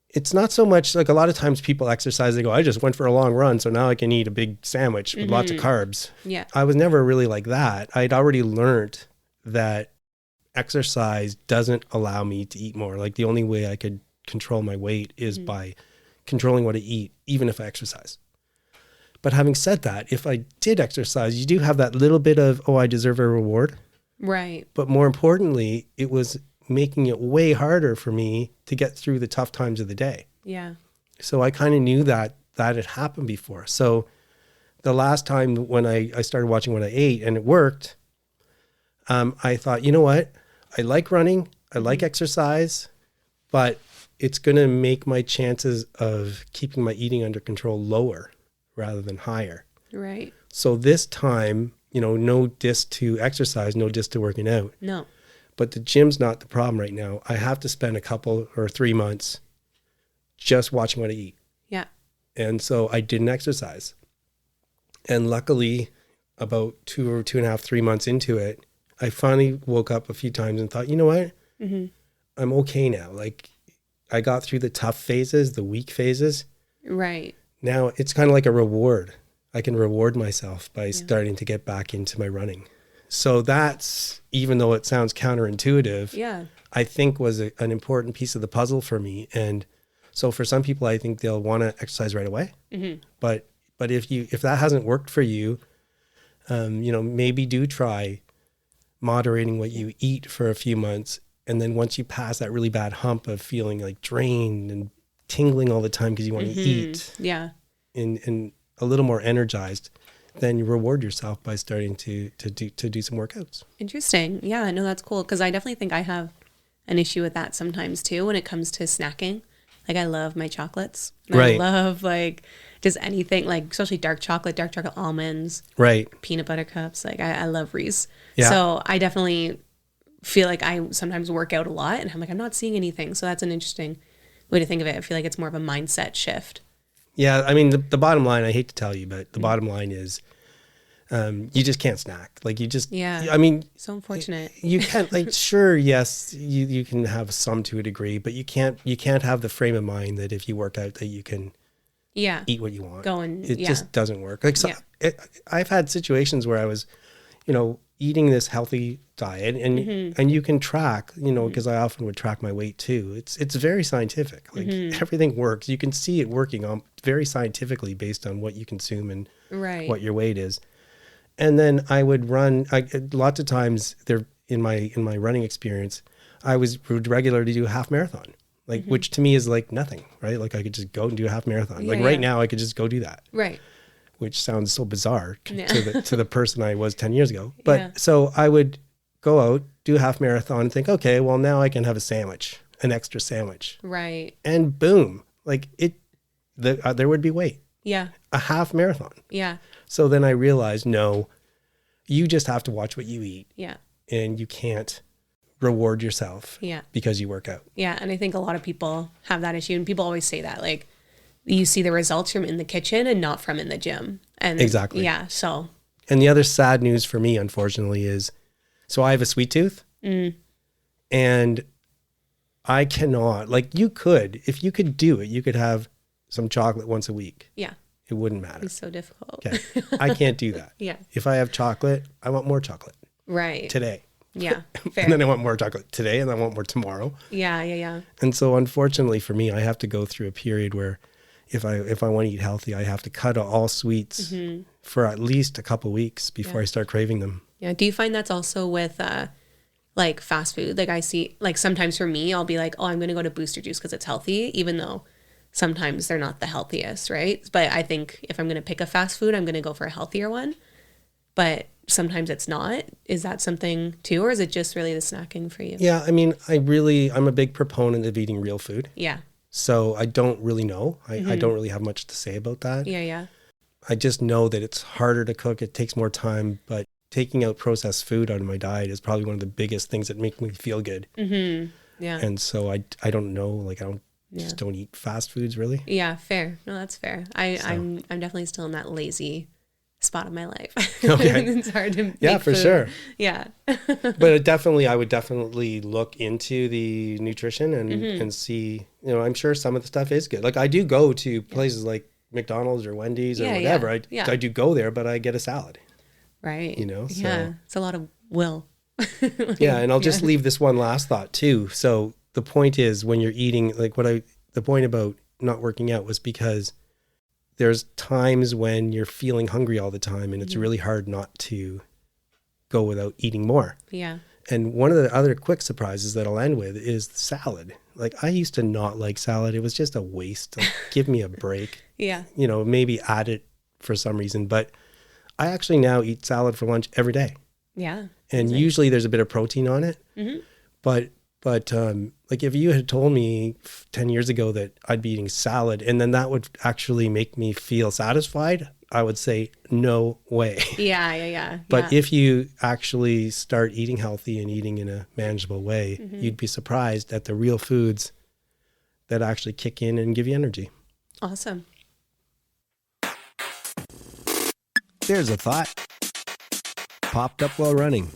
It's not so much like a lot of times people exercise, they go, I just went for a long run, so now I can eat a big sandwich with lots of carbs.
Yeah.
I was never really like that. I'd already learned that exercise doesn't allow me to eat more. Like the only way I could control my weight is by controlling what I eat, even if I exercise. But having said that, if I did exercise, you do have that little bit of, oh, I deserve a reward.
Right.
But more importantly, it was making it way harder for me to get through the tough times of the day.
Yeah.
So I kind of knew that had happened before. So the last time when I started watching what I ate and it worked, I thought, you know what? I like running. I like exercise, but it's going to make my chances of keeping my eating under control lower rather than higher.
Right.
So this time, you know, no diss to exercise, no diss to working out.
No.
But the gym's not the problem right now. I have to spend a couple or 3 months just watching what I eat.
Yeah.
And so I didn't exercise. And luckily, about 2 or 2.5, 3 months into it, I finally woke up a few times and thought, you know what? I'm okay now. Like I got through the tough phases, the weak phases.
Right.
Now it's kind of like a reward. I can reward myself by starting to get back into my running. So that's, even though it sounds counterintuitive,
Yeah.
I think was an important piece of the puzzle for me. And so for some people, I think they'll want to exercise right away. But if that hasn't worked for you, you know, maybe do try moderating what you eat for a few months. And then once you pass that really bad hump of feeling like drained and tingling all the time because you want to eat
Yeah.
and a little more energized, then you reward yourself by starting to do some workouts.
Interesting. Yeah, no, that's cool. Because I definitely think I have an issue with that sometimes too when it comes to snacking. Like I love my chocolates.
Right.
I love like just anything, like especially dark chocolate almonds,
Right.
peanut butter cups. Like I love Reese.
Yeah.
So I definitely feel like I sometimes work out a lot and I'm like, I'm not seeing anything. So that's an interesting way to think of it. I feel like it's more of a mindset shift.
Yeah. I mean, the bottom line, I hate to tell you, but the bottom line is you just can't snack. Like you just,
Yeah.
I mean,
So unfortunate.
you can't, like, sure, yes, you can have some to a degree, but you can't have the frame of mind that if you work out that you can
Yeah.
eat what you want.
Go and-
it
yeah.
just doesn't work. Like so,
Yeah.
I've had situations where I was, you know, eating this healthy diet and you can track, you know, because I often would track my weight too. It's very scientific. Like everything works. You can see it working on very scientifically based on what you consume and
Right.
what your weight is. And then I would run. Lots of times there in my running experience, I would regularly do a half marathon, like which to me is like nothing, right? Like I could just go and do a half marathon.
Yeah,
like right
yeah.
now, I could just go do that,
Right.
which sounds so bizarre
Yeah.
to the person I was 10 years ago. But
Yeah.
so I would go out, do a half marathon, and think, okay, well now I can have a sandwich, an extra sandwich,
Right.
and boom, like there would be weight,
Yeah.
a half marathon.
Yeah.
So then I realized, no, you just have to watch what you eat.
Yeah.
And you can't reward yourself
Yeah.
because you work out.
Yeah. And I think a lot of people have that issue. And people always say that, like, you see the results from in the kitchen and not from in the gym. And
Exactly.
Yeah. So,
And the other sad news for me, unfortunately, is so I have a sweet tooth and I cannot, like you could, if you could do it, you could have some chocolate once a week.
yeah.
It wouldn't matter.
It's so difficult.
Okay. I can't do that.
Yeah.
If I have chocolate, I want more chocolate
Right.
today.
Yeah.
And
Fair.
then I want more chocolate today and I want more tomorrow.
Yeah. Yeah. Yeah.
And so unfortunately for me, I have to go through a period where if I want to eat healthy, I have to cut all sweets for at least a couple weeks before I start craving them.
Yeah. Do you find that's also with like fast food? Like I see, like sometimes for me, I'll be like, oh, I'm going to go to Booster Juice because it's healthy, even though sometimes they're not the healthiest, right? But I think if I'm going to pick a fast food, I'm going to go for a healthier one. But sometimes it's not. Is that something too, or is it just really the snacking for you?
Yeah, I mean, I'm a big proponent of eating real food.
Yeah.
So I don't really know. I don't really have much to say about that.
Yeah, yeah.
I just know that it's harder to cook. It takes more time, but taking out processed food out of my diet is probably one of the biggest things that make me feel good.
Mm-hmm. Yeah.
And so I don't know, like just don't eat fast foods really.
Yeah, fair. No, that's fair. I'm definitely still in that lazy spot of my life.
Okay.
It's hard to
Yeah,
make
for
food.
sure.
Yeah.
But I would definitely look into the nutrition and see, I'm sure some of the stuff is good. Like I do go to places like McDonald's or Wendy's or whatever.
Yeah.
I do go there, but I get a salad.
Right.
So.
Yeah. It's a lot of will.
Yeah. And I'll just leave this one last thought too. So the point is when you're eating, the point about not working out was because there's times when you're feeling hungry all the time and it's really hard not to go without eating more.
Yeah.
And one of the other quick surprises that I'll end with is the salad. Like I used to not like salad. It was just a waste. Like, give me a break.
Yeah.
Maybe add it for some reason, but I actually now eat salad for lunch every day.
Yeah.
And usually there's a bit of protein on it. Mm-hmm. But like if you had told me 10 years ago that I'd be eating salad and then that would actually make me feel satisfied, I would say no way.
Yeah.
But if you actually start eating healthy and eating in a manageable way, you'd be surprised at the real foods that actually kick in and give you energy.
Awesome.
There's a thought. Popped up while running.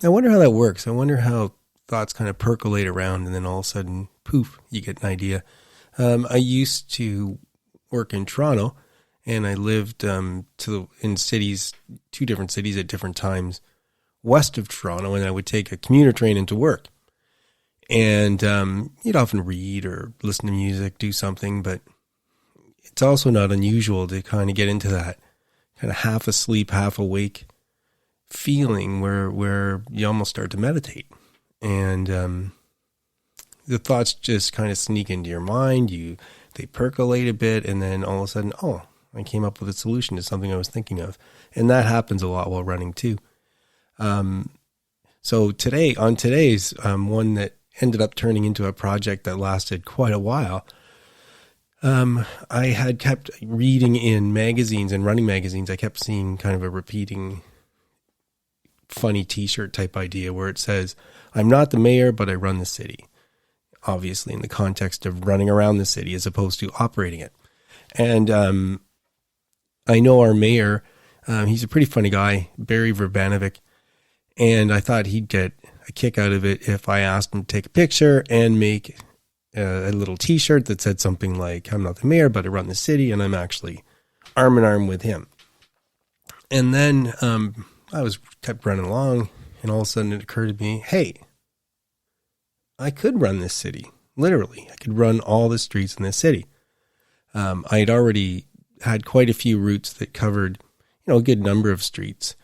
I wonder how that works. I wonder how thoughts kind of percolate around and then all of a sudden, poof, you get an idea. I used to work in Toronto and I lived in cities, 2 different cities at different times west of Toronto, and I would take a commuter train into work. And you'd often read or listen to music, do something, but it's also not unusual to kind of get into that kind of half asleep, half awake feeling where you almost start to meditate. And the thoughts just kind of sneak into your mind. They percolate a bit, and then all of a sudden, I came up with a solution to something I was thinking of. And that happens a lot while running too. So today's one that ended up turning into a project that lasted quite a while, I had kept reading in magazines and running magazines. I kept seeing kind of a repeating funny t-shirt type idea where it says, I'm not the mayor, but I run the city. Obviously in the context of running around the city as opposed to operating it. And I know our mayor, he's a pretty funny guy, Barry Verbanovic, and I thought he'd get a kick out of it if I asked him to take a picture and make a little t-shirt that said something like, I'm not the mayor, but I run the city, and I'm actually arm in arm with him. And then I kept running along, and all of a sudden it occurred to me, hey, I could run this city. Literally, I could run all the streets in this city. I had already had quite a few routes that covered, a good number of streets.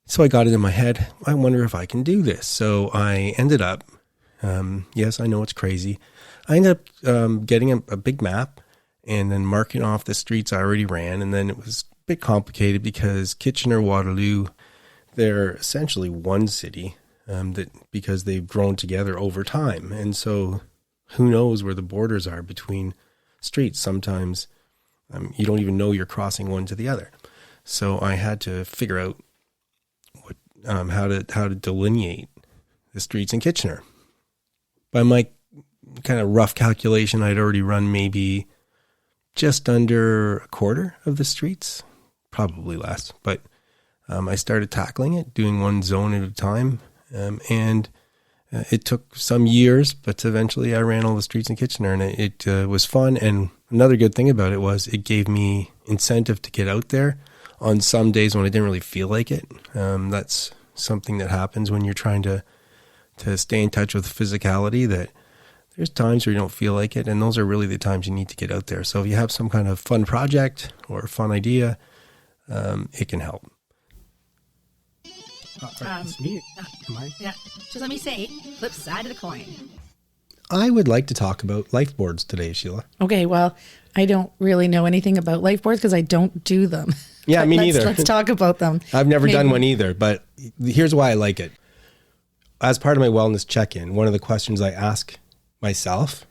So I got it in my head, I wonder if I can do this. So I ended up, yes, I know it's crazy. I ended up getting a big map and then marking off the streets I already ran. And then it was a bit complicated because Kitchener, Waterloo, they're essentially one city because they've grown together over time. And so who knows where the borders are between streets. Sometimes you don't even know you're crossing one to the other. So I had to figure out how to delineate the streets in Kitchener. By my kind of rough calculation, I'd already run maybe just under a quarter of the streets, probably less. But I started tackling it, doing one zone at a time. And it took some years, but eventually I ran all the streets in Kitchener, and it was fun. And another good thing about it was it gave me incentive to get out there on some days when I didn't really feel like it. That's something that happens when you're trying to stay in touch with physicality, that there's times where you don't feel like it, and those are really the times you need to get out there. So if you have some kind of fun project or fun idea, it can help. It's me.
Yeah. Just let me say, flip side of the coin.
I would like to talk about life boards today, Sheila.
Okay, well, I don't really know anything about life boards because I don't do them.
Yeah, me neither.
Let's talk about them.
I've never done one either, but here's why I like it. As part of my wellness check-in, one of the questions I ask myself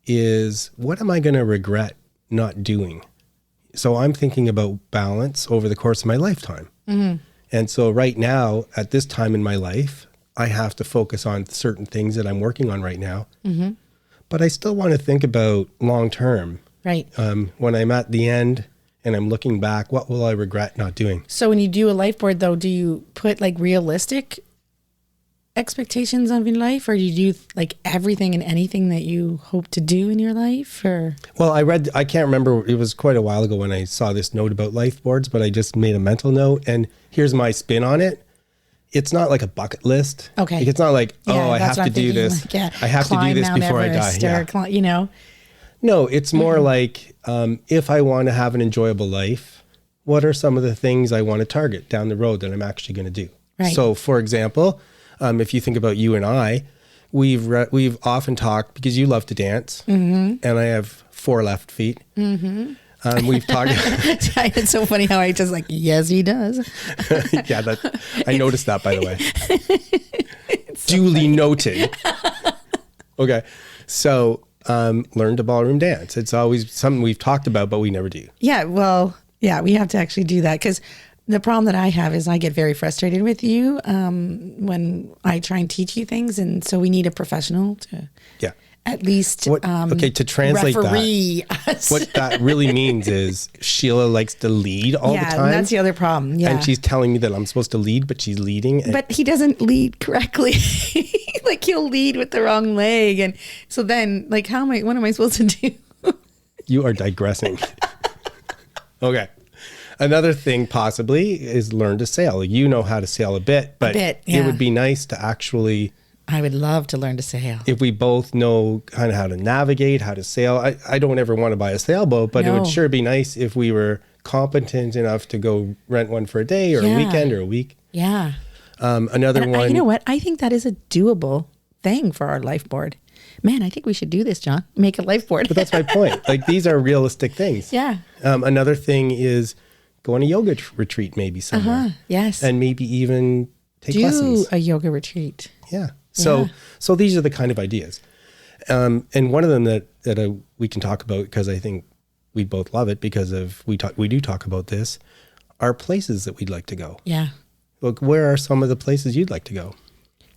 is, what am I going to regret not doing? So I'm thinking about balance over the course of my lifetime. Mm-hmm. And so right now, at this time in my life, I have to focus on certain things that I'm working on right now. Mm-hmm. But I still want to think about long-term.
Right.
When I'm at the end and I'm looking back, what will I regret not doing?
So when you do a life board, though, do you put like realistic expectations of your life, or do you do like everything and anything that you hope to do in your life? Or
well, I can't remember, it was quite a while ago when I saw this note about life boards, but I just made a mental note, and here's my spin on it. It's not like a bucket list.
Okay.
Like, it's not like,
Yeah,
I
that's
have
what
to
I'm
do
thinking,
this.
like, yeah,
I have to do
climb
this
Mount
before
Everest,
I die.
Yeah.
No, it's more like, if I want to have an enjoyable life, what are some of the things I want to target down the road that I'm actually going to do?
Right.
So, for example, if you think about you and I, we've often talked, because you love to dance, and I have 4 left feet. Mm-hmm. We've talked.
It's so funny how I just like, yes, he does.
Yeah, I noticed that, by the way. Duly noted. Okay, so learn to ballroom dance. It's always something we've talked about, but we never do.
Yeah, well, yeah, we have to actually do that, because the problem that I have is I get very frustrated with you when I try and teach you things, and so we need a professional to at least
to translate
referee us.
What that really means is Sheila likes to lead all the time.
Yeah, that's the other problem. Yeah,
and she's telling me that I'm supposed to lead, but she's leading.
But he doesn't lead correctly. Like, he'll lead with the wrong leg, and so then like, what am I supposed to do?
You are digressing. Okay. Another thing possibly is learn to sail. Like, you know how to sail a bit, but it would be nice to actually...
I would love to learn to sail.
If we both know kind of how to navigate, how to sail. I don't ever want to buy a sailboat, but it would sure be nice if we were competent enough to go rent one for a day or a weekend or a week.
Yeah.
Another one...
you know what? I think that is a doable thing for our life board. Man, I think we should do this, John. Make a life board.
But that's my point. Like, these are realistic things.
Yeah.
Another thing is go on a yoga retreat maybe somewhere.
Yes.
And maybe even take lessons.
Do a yoga retreat.
Yeah. So these are the kind of ideas. And one of them that we can talk about, because I think we both love it, because we do talk about this, are places that we'd like to go.
Yeah.
Look, where are some of the places you'd like to go?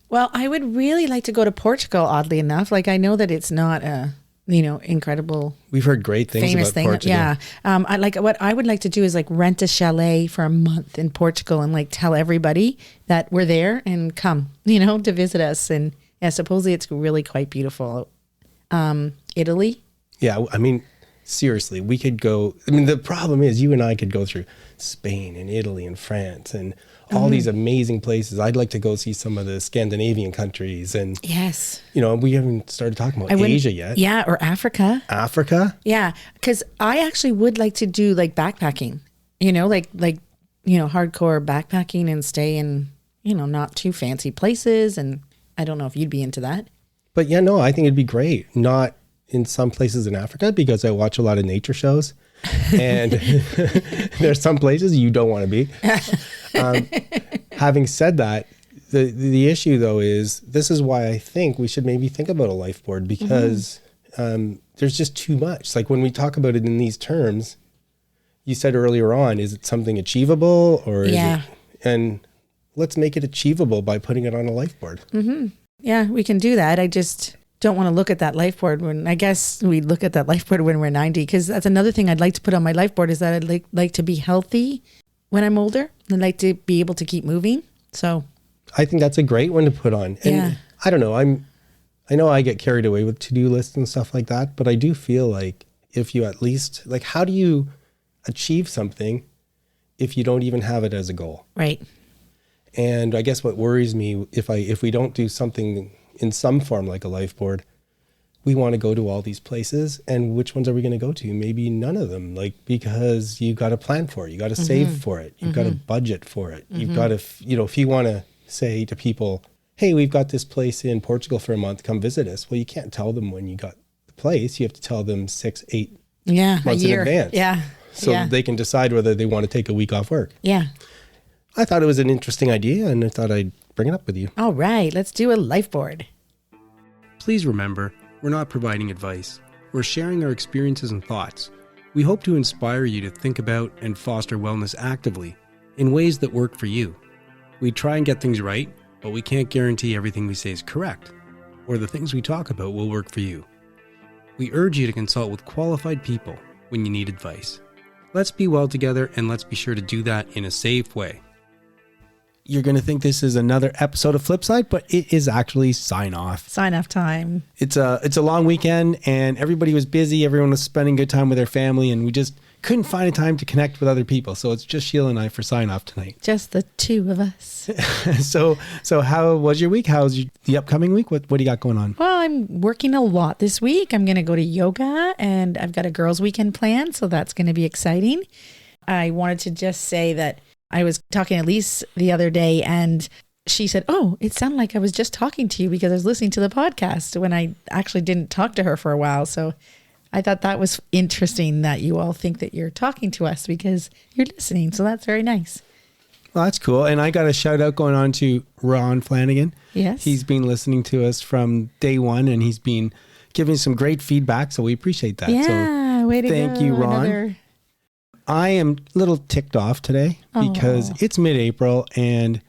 Well, I would really like to go to Portugal, oddly enough. Like, I know that it's not a, incredible...
We've heard great things
famous
about
thing.
Portugal.
Yeah. What I would like to do is like rent a chalet for a month in Portugal and like tell everybody that we're there and come, to visit us. And yeah, supposedly it's really quite beautiful. Italy.
Yeah. I mean, seriously, we could go. I mean, the problem is you and I could go through Spain and Italy and France and all these amazing places. I'd like to go see some of the Scandinavian countries. And
yes,
we haven't started talking about Asia yet.
Yeah. Or Africa. Yeah. Because I actually would like to do like backpacking, like hardcore backpacking and stay in, not too fancy places. And I don't know if you'd be into that.
But yeah, no, I think it'd be great. Not in some places in Africa, because I watch a lot of nature shows, and there's some places you don't want to be. Having said that, the issue though is, this is why I think we should maybe think about a life board, because there's just too much. Like, when we talk about it in these terms, you said earlier on, is it something achievable, or is it? And let's make it achievable by putting it on a life board. Mm-hmm.
Yeah, we can do that. I just don't want to look at that life board when, I guess we look at that life board when we're 90, because that's another thing I'd like to put on my life board, is that I'd like to be healthy when I'm older. I'd like to be able to keep moving. So
I think that's a great one to put on. And I don't know, I know I get carried away with to-do lists and stuff like that, but I do feel like if you at least, like, how do you achieve something if you don't even have it as a goal?
Right.
And I guess what worries me, if we don't do something in some form like a life board, we want to go to all these places, and which ones are we going to go to? Maybe none of them, like, because you got to plan for it. You got to save for it. You've got to budget for it. You've got to, if you want to say to people, hey, we've got this place in Portugal for a month, come visit us. Well, you can't tell them when you got the place. You have to tell them 6-8 months in advance.
Yeah.
So they can decide whether they want to take a week off work.
Yeah.
I thought it was an interesting idea, and I thought I'd bring it up with you.
All right, let's do a life board.
Please remember, we're not providing advice. We're sharing our experiences and thoughts. We hope to inspire you to think about and foster wellness actively in ways that work for you. We try and get things right, but we can't guarantee everything we say is correct, or the things we talk about will work for you. We urge you to consult with qualified people when you need advice. Let's be well together, and let's be sure to do that in a safe way. You're going to think this is another episode of Flipside, but it is actually sign off.
Sign off time.
It's a long weekend, and everybody was busy. Everyone was spending good time with their family, and we just couldn't find a time to connect with other people. So it's just Sheila and I for sign off tonight.
Just the two of us.
So how was your week? How's the upcoming week? What do you got going on?
Well, I'm working a lot this week. I'm going to go to yoga, and I've got a girls' weekend planned, so that's going to be exciting. I wanted to just say that I was talking to Elise the other day, and she said, oh, it sounded like I was just talking to you because I was listening to the podcast when I actually didn't talk to her for a while. So I thought that was interesting that you all think that you're talking to us because you're listening. So that's very nice.
Well, that's cool. And I got a shout out going on to Ron Flanagan.
Yes.
He's been listening to us from day one, and he's been giving some great feedback. So we appreciate that.
Yeah,
so
way to go.
Thank you, Ron. I am a little ticked off today because it's mid-April and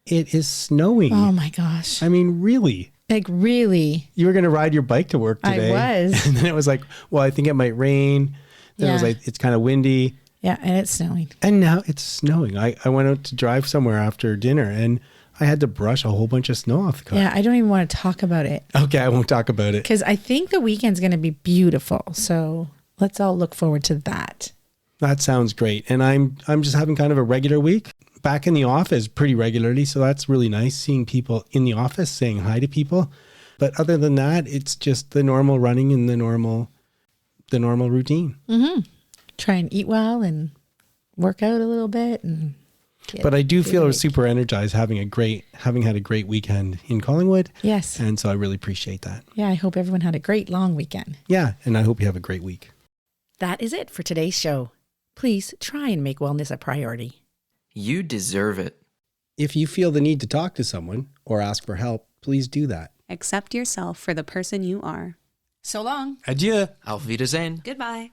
it is snowing.
Oh my gosh.
I mean, really?
Like really?
You were going to ride your bike to work today.
I was.
And then it was like, well, I think it might rain. Then it was like, it's kind of windy.
Yeah, and it's snowing.
And now it's snowing. I went out to drive somewhere after dinner, and I had to brush a whole bunch of snow off the car.
Yeah, I don't even want to talk about it.
Okay, I won't talk about it.
Because I think the weekend's going to be beautiful. So let's all look forward to that.
That sounds great. And I'm just having kind of a regular week. Back in the office pretty regularly, so that's really nice, seeing people in the office, saying hi to people. But other than that, it's just the normal running and the normal routine.
Mm-hmm. Try and eat well and work out a little bit.
But I do feel super energized having had a great weekend in Collingwood.
Yes.
And so I really appreciate that.
Yeah, I hope everyone had a great long weekend.
Yeah, and I hope you have a great week.
That is it for today's show. Please try and make wellness a priority.
You deserve it.
If you feel the need to talk to someone or ask for help, please do that.
Accept yourself for the person you are.
So long.
Adieu.
Auf Wiedersehen.
Goodbye.